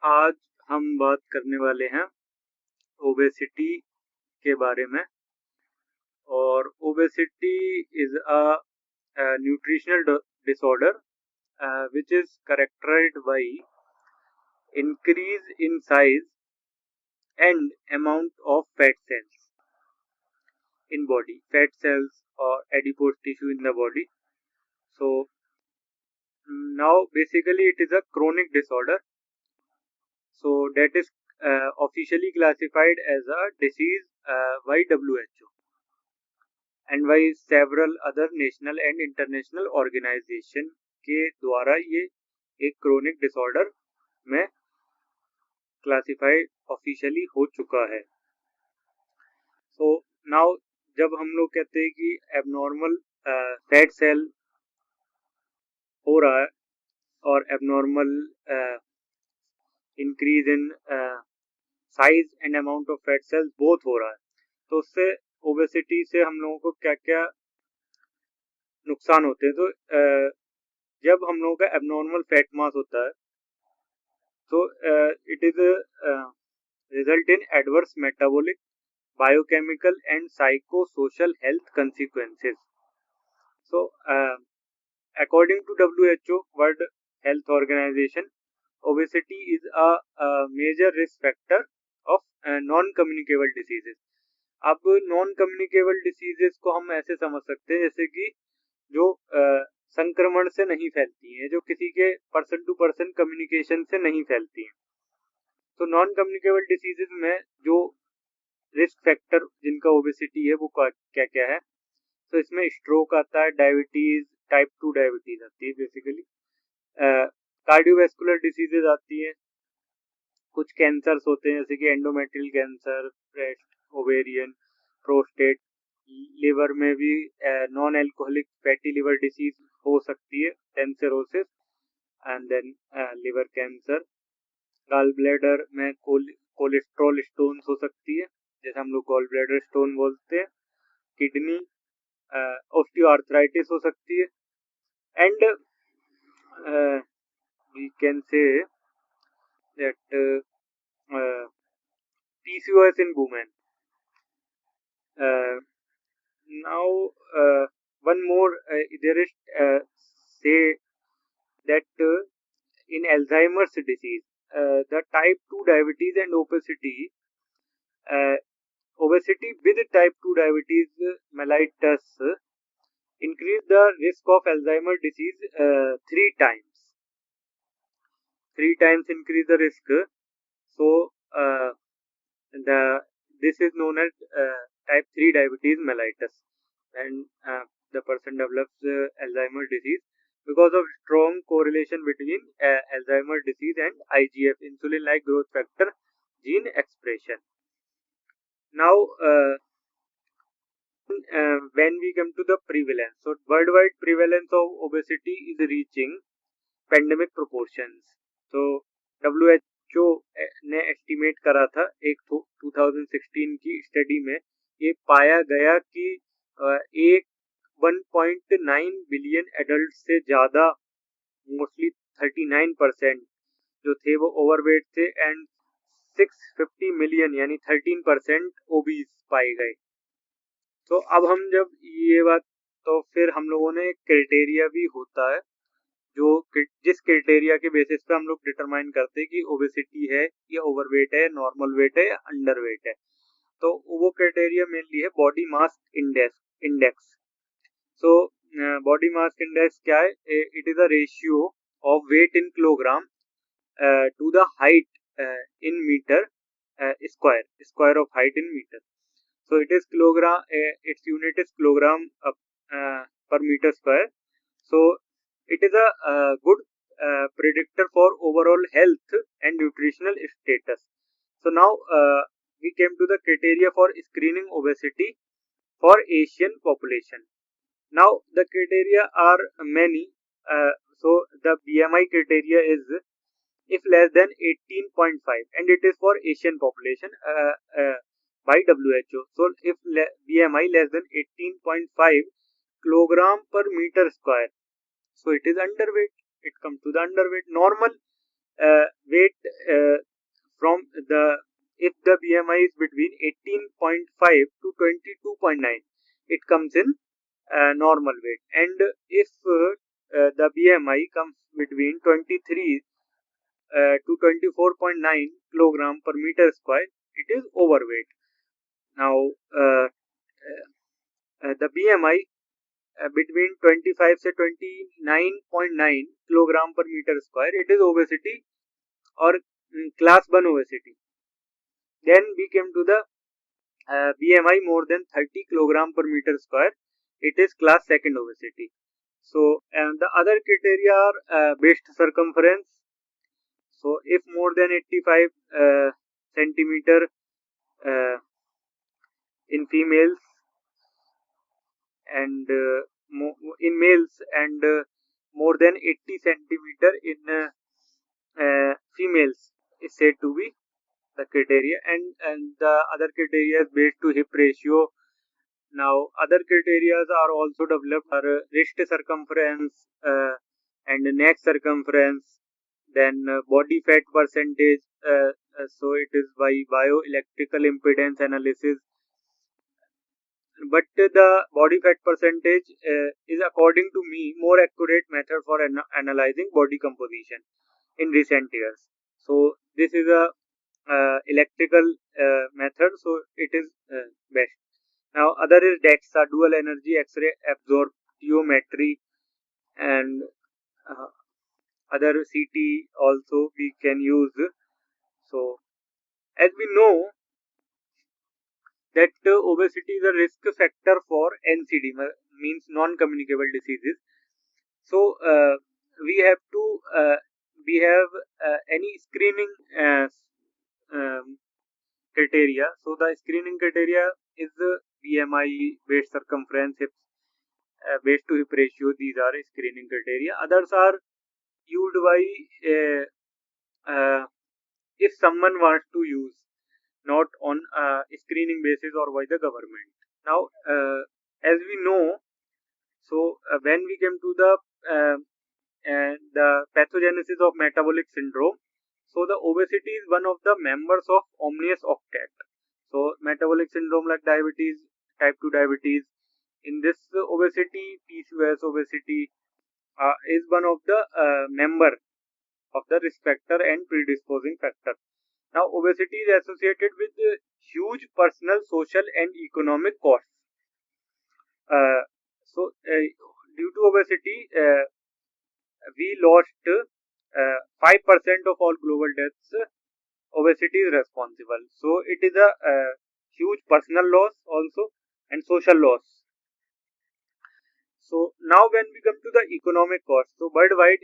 आज हम बात करने वाले हैं ओबेसिटी के बारे में। और obesity is a nutritional disorder which is characterized by increase in size and amount of fat cells in body, fat cells or adipose tissue in the body. So now basically it is a chronic disorder, so that is officially classified as a disease by WHO and by several other national and international organization के द्वारा ये एक chronic disorder में classify officially हो चुका है। So now जब हम लोग कहते हैं कि एबनॉर्मल फैट सेल हो रहा है और abnormal increase in size and amount of fat cells both हो रहा है, तो उससे ओबेसिटी से हम लोगों को क्या क्या नुकसान होते हैं। तो जब हम लोगों का एबनॉर्मल फैट मास होता है तो it is result in adverse metabolic, biochemical and psychosocial health consequences. So according to WHO, World Health Organization, obesity is a major risk factor of non-communicable diseases. अब नॉन कम्युनिकेबल डिसीजेस को हम ऐसे समझ सकते हैं जैसे कि जो संक्रमण से नहीं फैलती हैं, जो किसी के पर्सन टू पर्सन कम्युनिकेशन से नहीं फैलती हैं। तो नॉन कम्युनिकेबल डिसीजेस में जो रिस्क फैक्टर जिनका ओबेसिटी है वो क्या क्या है, तो इसमें स्ट्रोक आता है, डायबिटीज, टाइप 2 डायबिटीज आती है बेसिकली, कार्डियोवैस्कुलर डिसीजेज आती हैं, कुछ कैंसर्स होते हैं जैसे कि endometrial cancer, breast, ovarian, prostate, liver में भी non alcoholic fatty liver disease हो सकती है, टेंसरोसिस and then liver cancer, gall bladder में कोलेस्ट्रॉल स्टोन्स हो सकती है जैसे हम लोग गॉल ब्लैडर स्टोन बोलते हैं, किडनी ऑस्टियोआर्थराइटिस हो सकती है, and we can say that PCOS in women. Now one more there is say that in Alzheimer's disease, the type 2 diabetes and obesity with type 2 diabetes mellitus increase the risk of Alzheimer's disease three times increase the risk. So this is known as type 3 diabetes mellitus, and the person develops Alzheimer's disease because of strong correlation between Alzheimer's disease and IGF, insulin like growth factor gene expression. Now when we come to the prevalence, so worldwide prevalence of obesity is reaching pandemic proportions. So WHO ने estimate करा था एक 2016 की study में, ये पाया गया कि एक 1.9 बिलियन एडल्ट से ज्यादा, मोस्टली 39% जो थे वो ओवरवेट थे, एंड 650 मिलियन यानी 13% ओबीज पाए गए। तो अब हम जब ये बात, तो फिर हम लोगों ने क्राइटेरिया भी होता है जो जिस क्राइटेरिया के बेसिस पे हम लोग डिटरमाइन करते हैं कि ओबेसिटी है या ओवरवेट है, नॉर्मल वेट है या अंडरवेट है। तो वो क्राइटेरिया मेनली है body mass index. So body mass index क्या है? It is a ratio of weight in kilogram to the height in metre square of height in metre. So it is kilogram, it's unit is kilogram per meter square. So it is a good predictor for overall health and nutritional status. So now we came to the criteria for screening obesity for Asian population. Now the criteria are many. So the BMI criteria is if less than 18.5, and it is for Asian population by WHO. So if BMI less than 18.5 kilogram per meter square, so it is underweight. It comes to the underweight. Normal weight BMI is between 18.5 to 22.9, it comes in normal weight. And if the BMI comes between 23 to 24.9 kilogram per meter square, it is overweight. Now, the BMI between 25 से 29.9 kilogram per meter square, it is obesity or class 1 obesity. Then we came to the BMI more than 30 kilogram per meter square, it is class 2nd obesity. So, and the other criteria are waist circumference. So, if more than 85 centimeter in females and in males, and more than 80 centimeter in females is said to be the criteria. And the other criteria is waist to hip ratio. Now, other criteria are also developed are wrist circumference and neck circumference, then body fat percentage. So it is by bioelectrical impedance analysis. But the body fat percentage is, according to me, more accurate method for analyzing body composition in recent years. So this is a electrical method, so it is best. Now, other is DEXA, dual energy X-ray absorptiometry, and other CT also we can use. So, as we know that obesity is a risk factor for NCD, means non-communicable diseases. So, we have to we have any screening criteria. So, the screening criteria is BMI, waist circumference, hips, waist to hip ratio. These are screening criteria. Others are used by if someone wants to use, not on screening basis or by the government. Now, as we know, so when we came to the pathogenesis of metabolic syndrome, so the obesity is one of the members of Omnius octet. So metabolic syndrome like diabetes, type 2 diabetes, in this obesity, PCOS obesity is one of the member of the risk factor and predisposing factor. Now, obesity is associated with huge personal, social and economic costs. So, due to obesity, we lost 5% of all global deaths. Obesity is responsible. So, it is a huge personal loss also and social loss. So, now when we come to the economic cost, so worldwide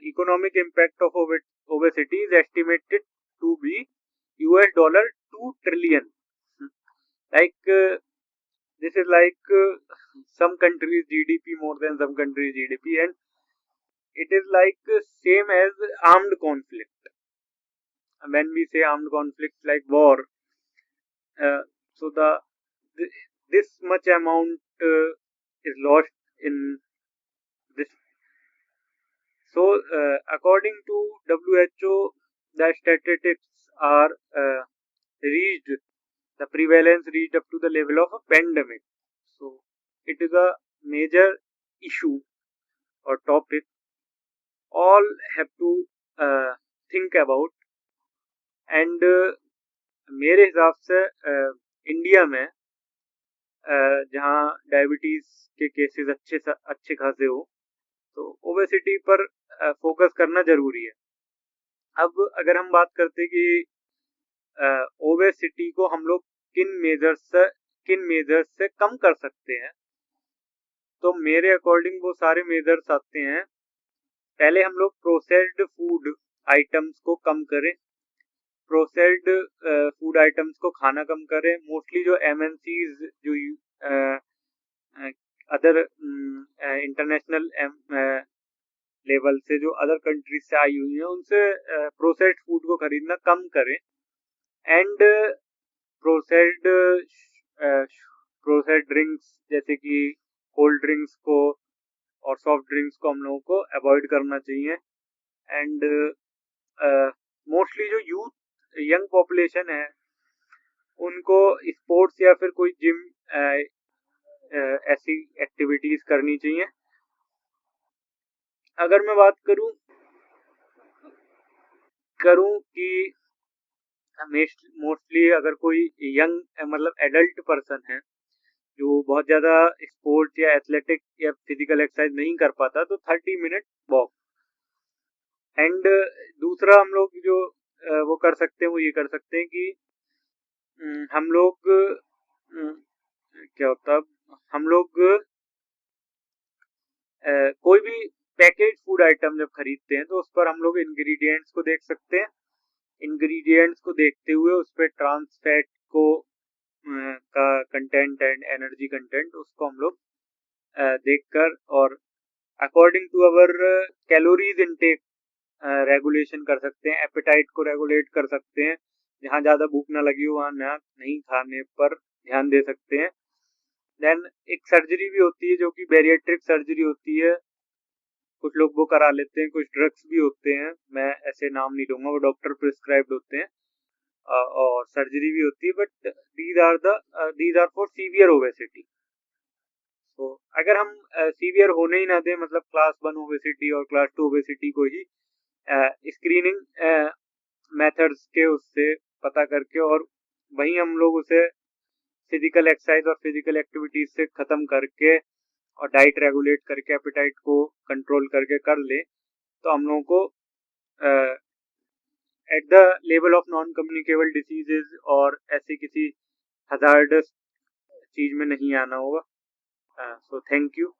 economic impact of obesity is estimated to be $2 trillion. Like this is like some countries GDP, more than some countries GDP, and it is like same as armed conflict. When we say armed conflict like war, so this much amount is lost in this. So according to WHO, the statistics are reached, the prevalence reached up to the level of a pandemic. So it is a major issue or topic all have to think about. And मेरे हिसाब से India में जहाँ diabetes के cases अच्छे खासे हो, तो ओबेसिटी पर फोकस करना जरूरी है. अब अगर हम बात करते कि ओबेसिटी को हम लोग किन मेजर्स से कम कर सकते हैं, तो मेरे अकॉर्डिंग वो सारे मेजर्स आते हैं. पहले हम लोग प्रोसेस्ड फूड आइटम्स को कम करें, प्रोसेस्ड फूड आइटम्स को खाना कम करें. मोस्टली जो MNCs जो अदर इंटरनेशनल लेवल से जो अदर कंट्रीज से आई हुई है, उनसे प्रोसेस्ड फूड को खरीदना कम करें. एंड प्रोसेस्ड ड्रिंक्स जैसे कि कोल्ड ड्रिंक्स को और सॉफ्ट ड्रिंक्स को हम लोगों को अवॉइड करना चाहिए. एंड मोस्टली जो यंग पॉपुलेशन है, उनको स्पोर्ट्स या फिर कोई जिम ऐसी एक्टिविटीज करनी चाहिए। अगर मैं बात करूं कि मोस्टली अगर कोई यंग मतलब एडल्ट पर्सन है जो बहुत ज़्यादा स्पोर्ट्स या एथलेटिक या फिजिकल एक्सरसाइज नहीं कर पाता, तो 30 मिनट वॉक। एंड दूसरा हम लोग जो वो कर सकते हैं, वो ये कर सकते हैं कि हम लोग क्या होता है, हम लोग कोई भी पैकेज फूड आइटम जब खरीदते हैं तो उस पर हम लोग इंग्रेडिएंट्स को देख सकते हैं। इंग्रेडिएंट्स को देखते हुए उस पर ट्रांस फैट को का कंटेंट एंड एनर्जी कंटेंट उसको हम लोग देखकर और according to our calories intake regulation कर सकते हैं। एपेटाइट को रेगुलेट कर सकते हैं, जहाँ ज़्यादा भूख ना लगी हो वहाँ ना नहीं खाने पर ध्यान दे सकते हैं। देन एक सर्जरी भी होती है जो कि बैरिएट्रिक सर्जरी होती है, कुछ लोग वो करा लेते हैं। कुछ ड्रग्स भी होते हैं, मैं ऐसे नाम नहीं लूंगा, वो डॉक्टर प्रिस्क्राइब्ड होते हैं। और सर्जरी भी होती है, but these are for severe obesity. तो अगर हम सीवियर होने ही ना दें, मतलब क्लास 1 ओबेसिटी और क्लास 2 ओबेसिटी को ही स्क्रीनिंग मेथड्स के उससे पता करके और वहीं हम लोग उसे फिजिकल एक्सरसाइज और फिजिकल एक्टिविटीज से खत्म करके और डाइट रेगुलेट करके एपेटाइट को कंट्रोल करके कर ले, तो हम लोगों को at the level of non communicable diseases और ऐसी किसी हजार्डस चीज में नहीं आना होगा। So thank you.